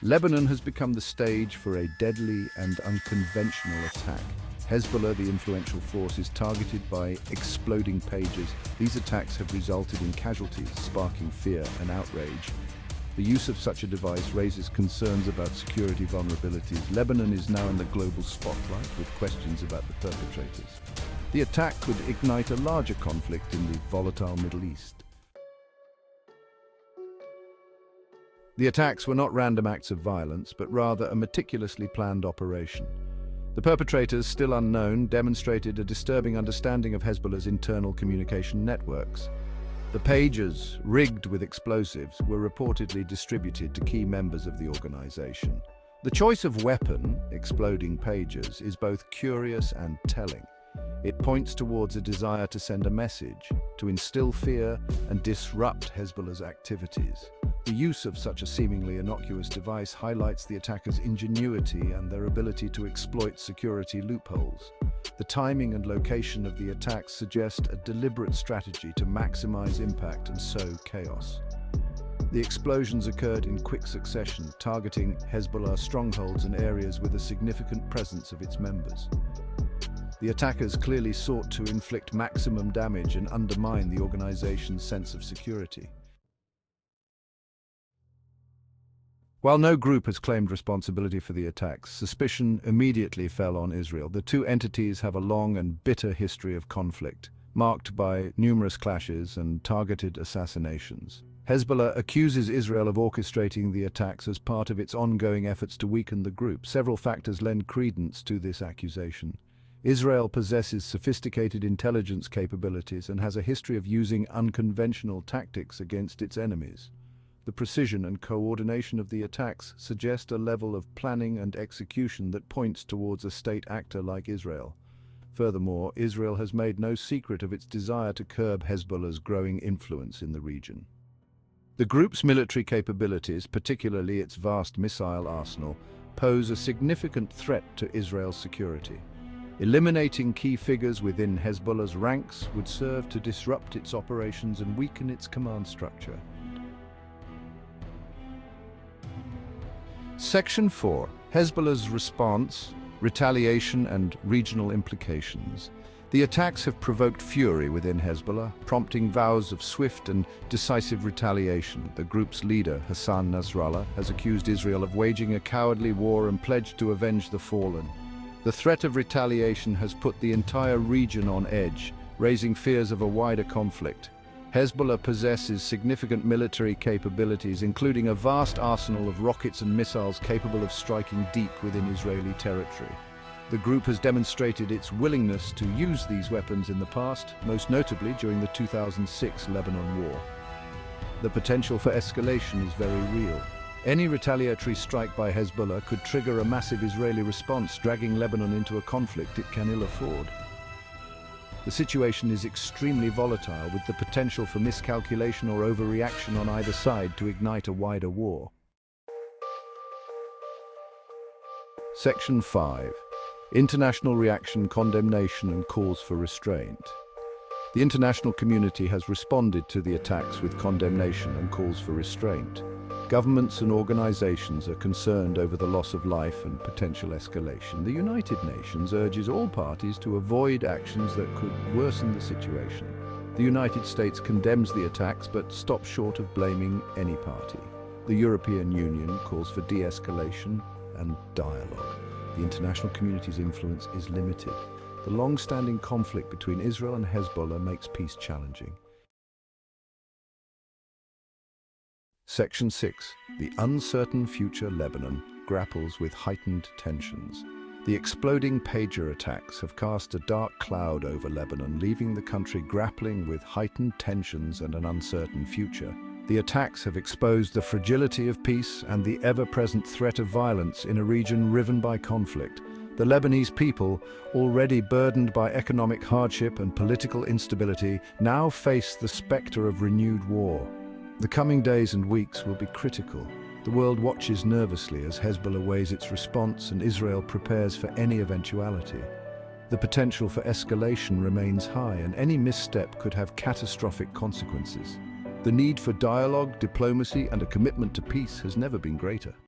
Lebanon has become the stage for a deadly and unconventional attack. Hezbollah, the influential force, is targeted by exploding pages. These attacks have resulted in casualties, sparking fear and outrage. The use of such a device raises concerns about security vulnerabilities. Lebanon is now in the global spotlight with questions about the perpetrators. The attack could ignite a larger conflict in the volatile Middle East. The attacks were not random acts of violence, but rather a meticulously planned operation. The perpetrators, still unknown, demonstrated a disturbing understanding of Hezbollah's internal communication networks. The pages, rigged with explosives, were reportedly distributed to key members of the organization. The choice of weapon, exploding pages, is both curious and telling. It points towards a desire to send a message, to instill fear and disrupt Hezbollah's activities. The use of such a seemingly innocuous device highlights the attackers' ingenuity and their ability to exploit security loopholes. The timing and location of the attacks suggest a deliberate strategy to maximize impact and sow chaos. The explosions occurred in quick succession, targeting Hezbollah strongholds and areas with a significant presence of its members. The attackers clearly sought to inflict maximum damage and undermine the organization's sense of security. While no group has claimed responsibility for the attacks, suspicion immediately fell on Israel. The two entities have a long and bitter history of conflict, marked by numerous clashes and targeted assassinations. Hezbollah accuses Israel of orchestrating the attacks as part of its ongoing efforts to weaken the group. Several factors lend credence to this accusation. Israel possesses sophisticated intelligence capabilities and has a history of using unconventional tactics against its enemies. The precision and coordination of the attacks suggest a level of planning and execution that points towards a state actor like Israel. Furthermore, Israel has made no secret of its desire to curb Hezbollah's growing influence in the region. The group's military capabilities, particularly its vast missile arsenal, pose a significant threat to Israel's security. Eliminating key figures within Hezbollah's ranks would serve to disrupt its operations and weaken its command structure. Section 4. Hezbollah's response, retaliation and regional implications. The attacks have provoked fury within Hezbollah, prompting vows of swift and decisive retaliation. The group's leader, Hassan Nasrallah, has accused Israel of waging a cowardly war and pledged to avenge the fallen. The threat of retaliation has put the entire region on edge, raising fears of a wider conflict. Hezbollah possesses significant military capabilities, including a vast arsenal of rockets and missiles capable of striking deep within Israeli territory. The group has demonstrated its willingness to use these weapons in the past, most notably during the 2006 Lebanon War. The potential for escalation is very real. Any retaliatory strike by Hezbollah could trigger a massive Israeli response, dragging Lebanon into a conflict it can ill afford. The situation is extremely volatile, with the potential for miscalculation or overreaction on either side to ignite a wider war. Section 5. International reaction, condemnation and calls for restraint. The international community has responded to the attacks with condemnation and calls for restraint. Governments and organizations are concerned over the loss of life and potential escalation. The United Nations urges all parties to avoid actions that could worsen the situation. The United States condemns the attacks but stops short of blaming any party. The European Union calls for de-escalation and dialogue. The international community's influence is limited. The long-standing conflict between Israel and Hezbollah makes peace challenging. Section 6. The uncertain future Lebanon grapples with heightened tensions. The exploding pager attacks have cast a dark cloud over Lebanon, leaving the country grappling with heightened tensions and an uncertain future. The attacks have exposed the fragility of peace and the ever-present threat of violence in a region riven by conflict. The Lebanese people, already burdened by economic hardship and political instability, now face the specter of renewed war. The coming days and weeks will be critical. The world watches nervously as Hezbollah weighs its response and Israel prepares for any eventuality. The potential for escalation remains high, and any misstep could have catastrophic consequences. The need for dialogue, diplomacy, and a commitment to peace has never been greater.